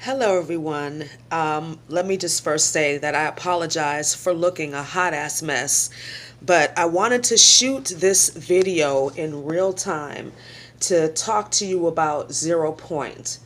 Hello, everyone. Let me just first say that I apologize for looking a hot ass mess, but I wanted to shoot this video in real time to talk to you about 0 point.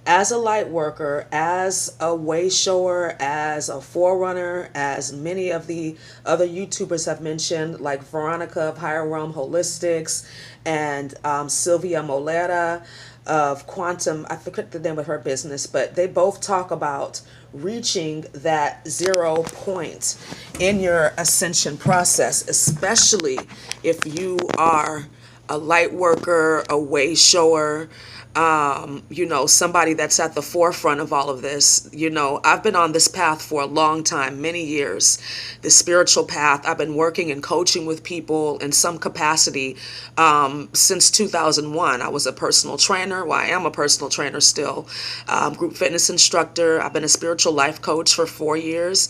As a light worker, as a way shower, as a forerunner, as many of the other YouTubers have mentioned, like Veronica of Higher Realm Holistics and Sylvia Molera of Quantum, I forget the name of her business, but they both talk about reaching that 0 point in your ascension process, especially if you are a light worker, a way shower, somebody that's at the forefront of all of this. I've been on this path for a long time, many years, the spiritual path. I've been working and coaching with people in some capacity since 2001. I was a personal trainer. Well, I am a personal trainer still, group fitness instructor. I've been a spiritual life coach for 4 years.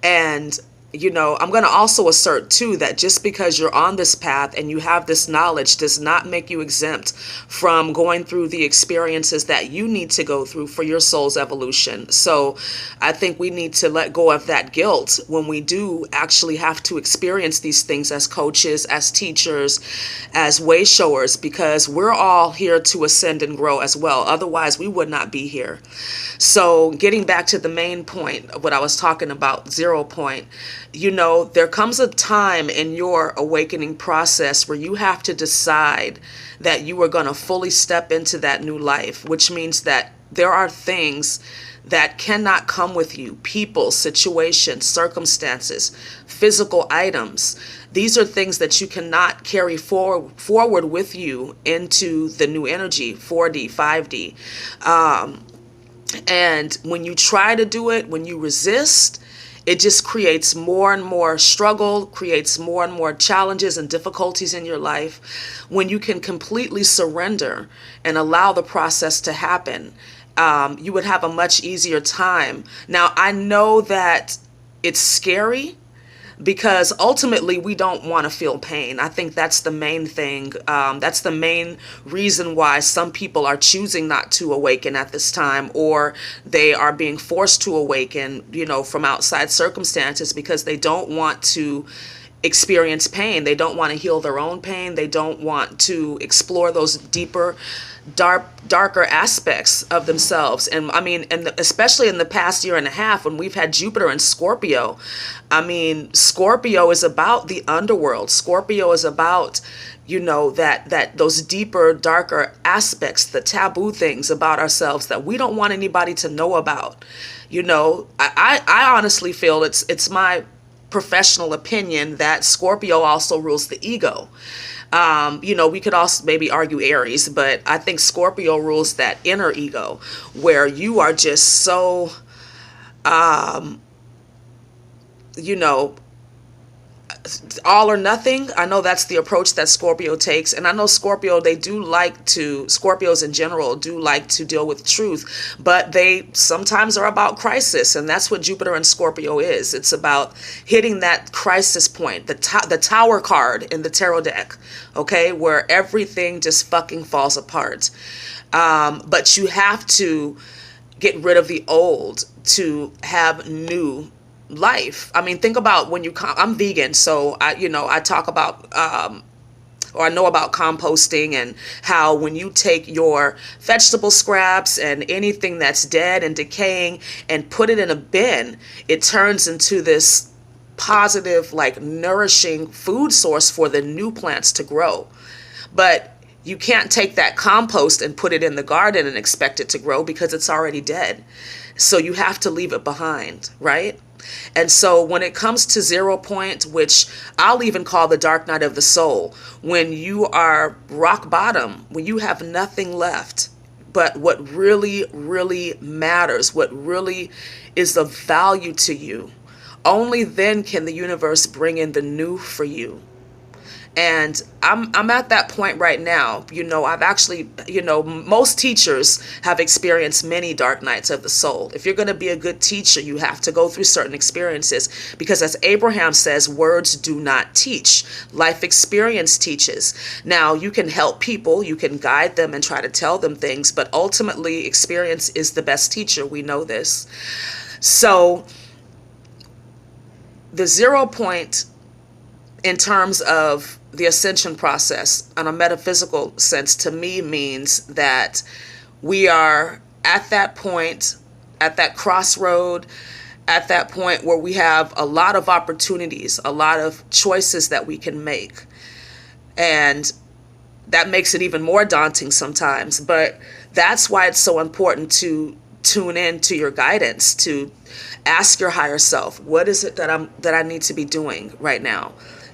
And I'm going to also assert too that just because you're on this path and you have this knowledge does not make you exempt from going through the experiences that you need to go through for your soul's evolution. So I think we need to let go of that guilt when we do actually have to experience these things as coaches, as teachers, as way showers, because we're all here to ascend and grow as well. Otherwise, we would not be here. So getting back to the main point of what I was talking about, 0 point, there comes a time in your awakening process where you have to decide that you are going to fully step into that new life, which means that there are things that cannot come with you, people, situations, circumstances, physical items. These are things that you cannot carry forward with you into the new energy, 4D, 5D. And when you try to do it, when you resist, it just creates more and more struggle, creates more and more challenges and difficulties in your life. When you can completely surrender and allow the process to happen, you would have a much easier time. Now, I know that it's scary, because ultimately we don't want to feel pain. I think that's the main thing. That's the main reason why some people are choosing not to awaken at this time, or they are being forced to awaken, from outside circumstances, because they don't want to experience pain. They don't want to heal their own pain. They don't want to explore those deeper, darker aspects of themselves. And I mean, and especially in the past year and a half, when we've had Jupiter in Scorpio, I mean, Scorpio is about the underworld. Scorpio is about, that those deeper, darker aspects, the taboo things about ourselves that we don't want anybody to know about. I honestly feel it's my professional opinion that Scorpio also rules the ego. We could also maybe argue Aries, but I think Scorpio rules that inner ego where you are just so, you know, all or nothing. I know that's the approach that Scorpio takes. And I know Scorpios in general do like to deal with truth, but they sometimes are about crisis. And that's what Jupiter and Scorpio is. It's about hitting that crisis point, the tower card in the tarot deck, okay, where everything just fucking falls apart. But you have to get rid of the old to have new life. I mean, think about when I'm vegan, so I talk about, or I know about composting, and how when you take your vegetable scraps and anything that's dead and decaying and put it in a bin, it turns into this positive, like nourishing food source for the new plants to grow. But you can't take that compost and put it in the garden and expect it to grow because it's already dead. So you have to leave it behind, right? And so when it comes to 0 point, which I'll even call the dark night of the soul, when you are rock bottom, when you have nothing left, but what really, really matters, what really is of value to you, only then can the universe bring in the new for you. And I'm at that point right now. I've actually, most teachers have experienced many dark nights of the soul. If you're going to be a good teacher, you have to go through certain experiences, because as Abraham says, words do not teach. Life experience teaches. Now, you can help people, you can guide them and try to tell them things, but ultimately experience is the best teacher. We know this. So the 0 point in terms of the ascension process on a metaphysical sense, to me, means that we are at that point, at that crossroad, at that point where we have a lot of opportunities, a lot of choices that we can make. And that makes it even more daunting sometimes. But that's why it's so important to tune in to your guidance, to ask your higher self, what is it that I need to be doing right now?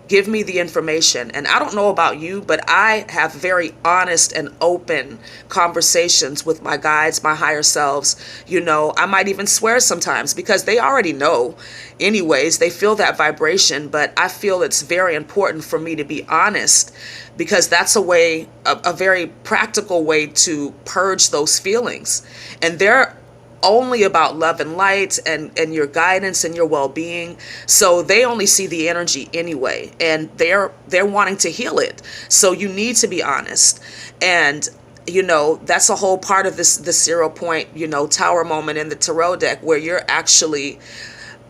Give me the information. And I don't know about you, but I have very honest and open conversations with my guides, my higher selves. I might even swear sometimes, because they already know anyways. They feel that vibration, but I feel it's very important for me to be honest, because that's a very practical way to purge those feelings. And they're only about love and light and your guidance and your well-being. So they only see the energy anyway, and they're wanting to heal it. So you need to be honest. And that's a whole part of this 0 point, tower moment in the tarot deck, where you're actually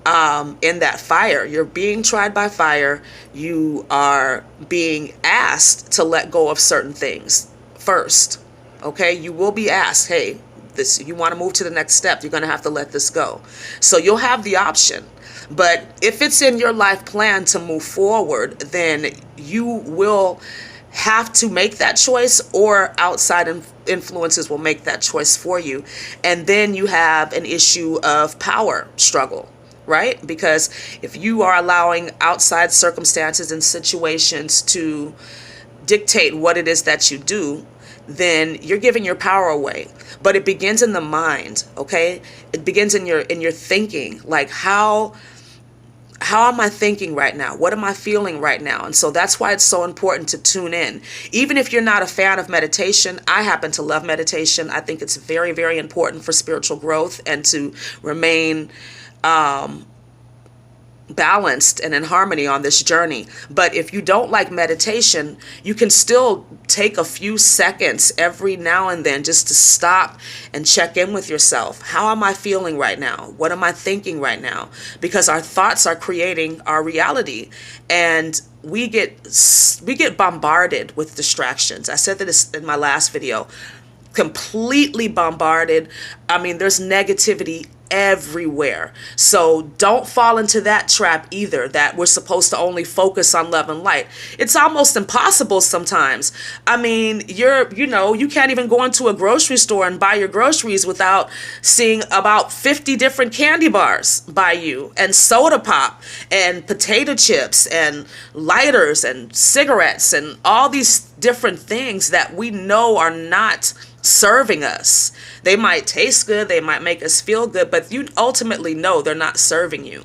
in that fire. You're being tried by fire. You are being asked to let go of certain things first. Okay, you will be asked, hey, you want to move to the next step, you're going to have to let this go. So you'll have the option. But if it's in your life plan to move forward, then you will have to make that choice, or outside influences will make that choice for you. And then you have an issue of power struggle, right? Because if you are allowing outside circumstances and situations to dictate what it is that you do, then you're giving your power away. But it begins in the mind, okay? It begins in your thinking. Like, how am I thinking right now? What am I feeling right now? And so that's why it's so important to tune in. Even if you're not a fan of meditation, I happen to love meditation. I think it's very, very important for spiritual growth and to remain balanced and in harmony on this journey. But if you don't like meditation, you can still take a few seconds every now and then just to stop and check in with yourself. How am I feeling right now? What am I thinking right now? Because our thoughts are creating our reality, and we get bombarded with distractions. I said this in my last video. Completely bombarded. I mean, there's negativity everywhere. So don't fall into that trap either, that we're supposed to only focus on love and light. It's almost impossible sometimes. I mean, you can't even go into a grocery store and buy your groceries without seeing about 50 different candy bars by you, and soda pop, and potato chips, and lighters, and cigarettes, and all these different things that we know are not serving us. They might taste good, they might make us feel good, but you ultimately know they're not serving you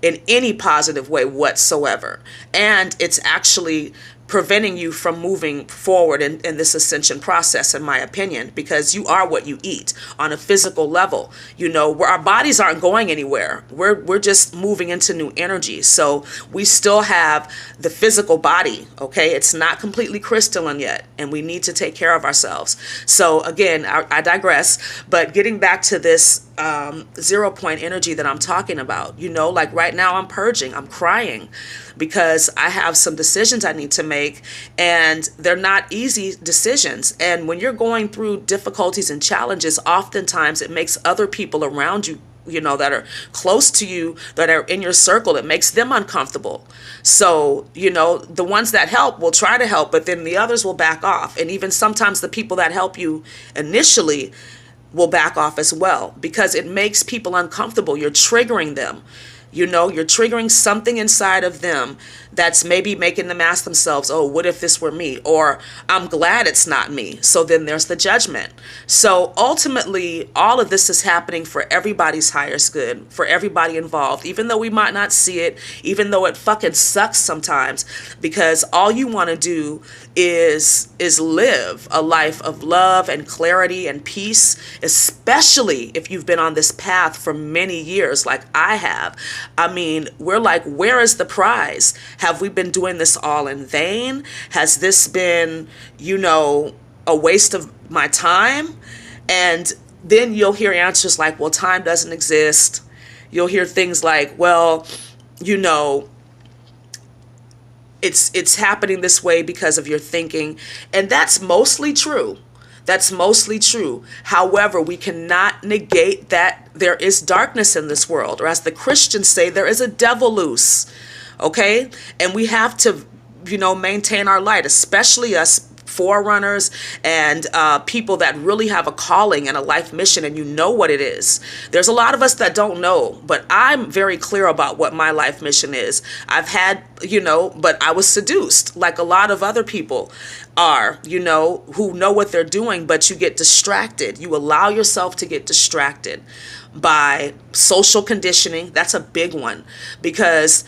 in any positive way whatsoever. And it's actually preventing you from moving forward in this ascension process, in my opinion, because you are what you eat on a physical level. Where our bodies aren't going anywhere. We're just moving into new energy. So we still have the physical body, okay? It's not completely crystalline yet, and we need to take care of ourselves. So again, I digress, but getting back to this 0 point energy that I'm talking about, like right now I'm purging, I'm crying, because I have some decisions I need to make, and they're not easy decisions. And when you're going through difficulties and challenges, oftentimes it makes other people around you, that are close to you, that are in your circle, it makes them uncomfortable. So, the ones that help will try to help, but then the others will back off. And even sometimes the people that help you initially will back off as well, because it makes people uncomfortable. You're triggering them. You know, you're triggering something inside of them that's maybe making them ask themselves, oh, what if this were me? Or I'm glad it's not me. So then there's the judgment. So ultimately, all of this is happening for everybody's highest good, for everybody involved, even though we might not see it, even though it fucking sucks sometimes, because all you want to do is live a life of love and clarity and peace, especially if you've been on this path for many years like I have. I mean, we're like, where is the prize? Have we been doing this all in vain? Has this been, you know, a waste of my time? And then you'll hear answers like, well, time doesn't exist. You'll hear things like, well, you know, it's happening this way because of your thinking. And that's mostly true. That's mostly true. However, we cannot negate that there is darkness in this world, or as the Christians say, there is a devil loose. Okay? And we have to, you know, maintain our light, especially us forerunners and people that really have a calling and a life mission, and you know what it is. There's a lot of us that don't know, but I'm very clear about what my life mission is. I've had, you know, but I was seduced like a lot of other people are, you know, who know what they're doing, but you get distracted. You allow yourself to get distracted by social conditioning. That's a big one, because,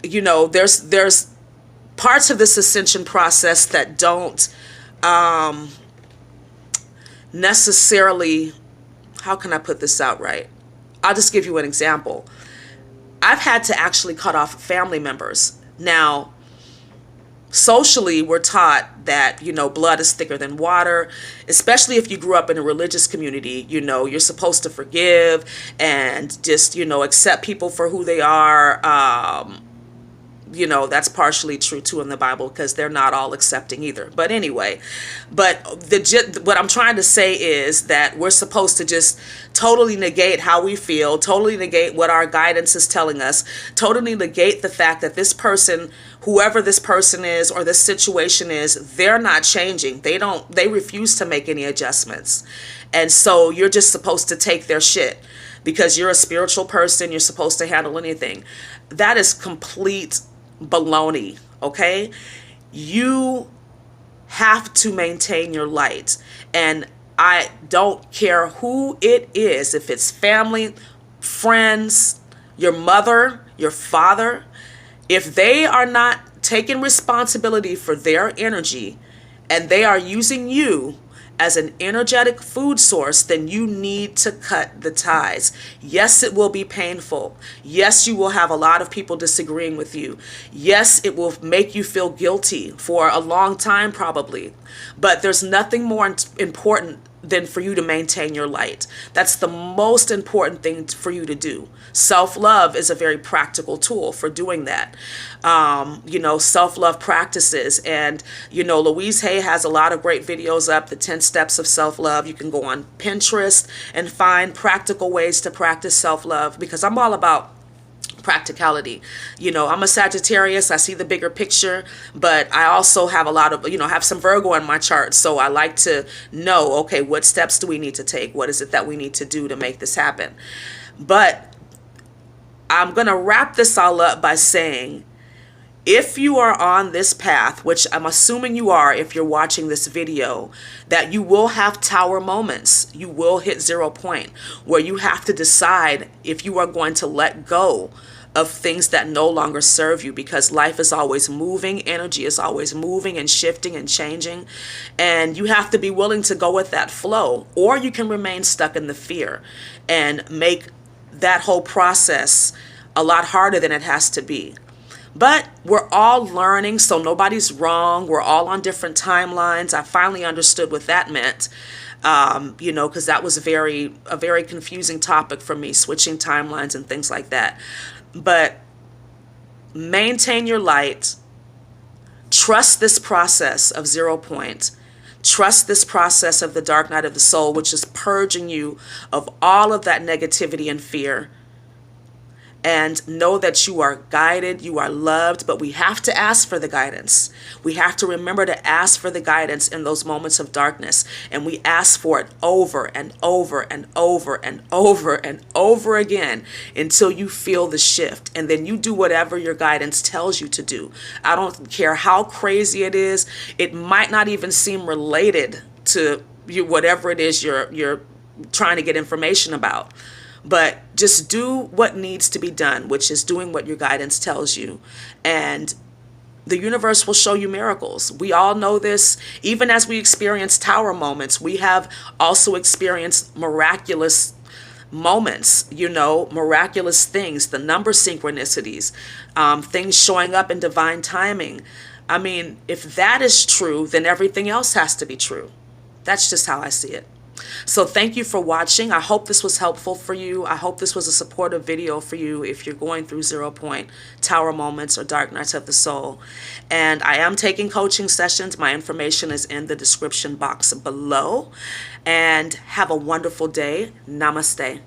you know, there's parts of this ascension process that don't necessarily, how can I put this out right? I'll just give you an example. I've had to actually cut off family members. Now, socially, we're taught that, you know, blood is thicker than water, especially if you grew up in a religious community. You know, you're supposed to forgive and just, you know, accept people for who they are. You know, that's partially true too in the Bible, because they're not all accepting either. But anyway, what I'm trying to say is that we're supposed to just totally negate how we feel, totally negate what our guidance is telling us, totally negate the fact that this person, whoever this person is or this situation is, they're not changing. They refuse to make any adjustments. And so you're just supposed to take their shit because you're a spiritual person. You're supposed to handle anything. That is complete baloney. Okay, you have to maintain your light, and I don't care who it is, if it's family, friends, your mother, your father, if they are not taking responsibility for their energy and they are using you as an energetic food source, then you need to cut the ties. Yes, it will be painful. Yes, you will have a lot of people disagreeing with you. Yes, it will make you feel guilty for a long time probably. But there's nothing more important than for you to maintain your light. That's the most important thing for you to do. Self-love is a very practical tool for doing that. You know, self-love practices. And, you know, Louise Hay has a lot of great videos up, the 10 steps of self-love. You can go on Pinterest and find practical ways to practice self-love, because I'm all about practicality. You know, I'm a Sagittarius. I see the bigger picture, but I also have a lot of, you know, have some Virgo in my chart. So I like to know, okay, what steps do we need to take? What is it that we need to do to make this happen? But I'm going to wrap this all up by saying, if you are on this path, which I'm assuming you are if you're watching this video, that you will have tower moments. You will hit 0 point where you have to decide if you are going to let go of things that no longer serve you, because life is always moving. Energy is always moving and shifting and changing. And you have to be willing to go with that flow, or you can remain stuck in the fear and make that whole process a lot harder than it has to be. But we're all learning, so nobody's wrong. We're all on different timelines. I finally understood what that meant, you know, because that was a very confusing topic for me, switching timelines and things like that. But maintain your light. Trust this process of 0 point. Trust this process of the dark night of the soul, which is purging you of all of that negativity and fear. and know that you are guided, you are loved, but we have to ask for the guidance. We have to remember to ask for the guidance in those moments of darkness, and we ask for it over and over and over and over and over again until you feel the shift, and then you do whatever your guidance tells you to do. I don't care how crazy it is. It might not even seem related to you, whatever it is you're trying to get information about. But just do what needs to be done, which is doing what your guidance tells you. And the universe will show you miracles. We all know this. Even as we experience tower moments, we have also experienced miraculous moments, miraculous things, the number synchronicities, things showing up in divine timing. I mean, if that is true, then everything else has to be true. That's just how I see it. So thank you for watching. I hope this was helpful for you. I hope this was a supportive video for you if you're going through 0 point, tower moments, or dark nights of the soul. And I am taking coaching sessions. My information is in the description box below. And have a wonderful day. Namaste.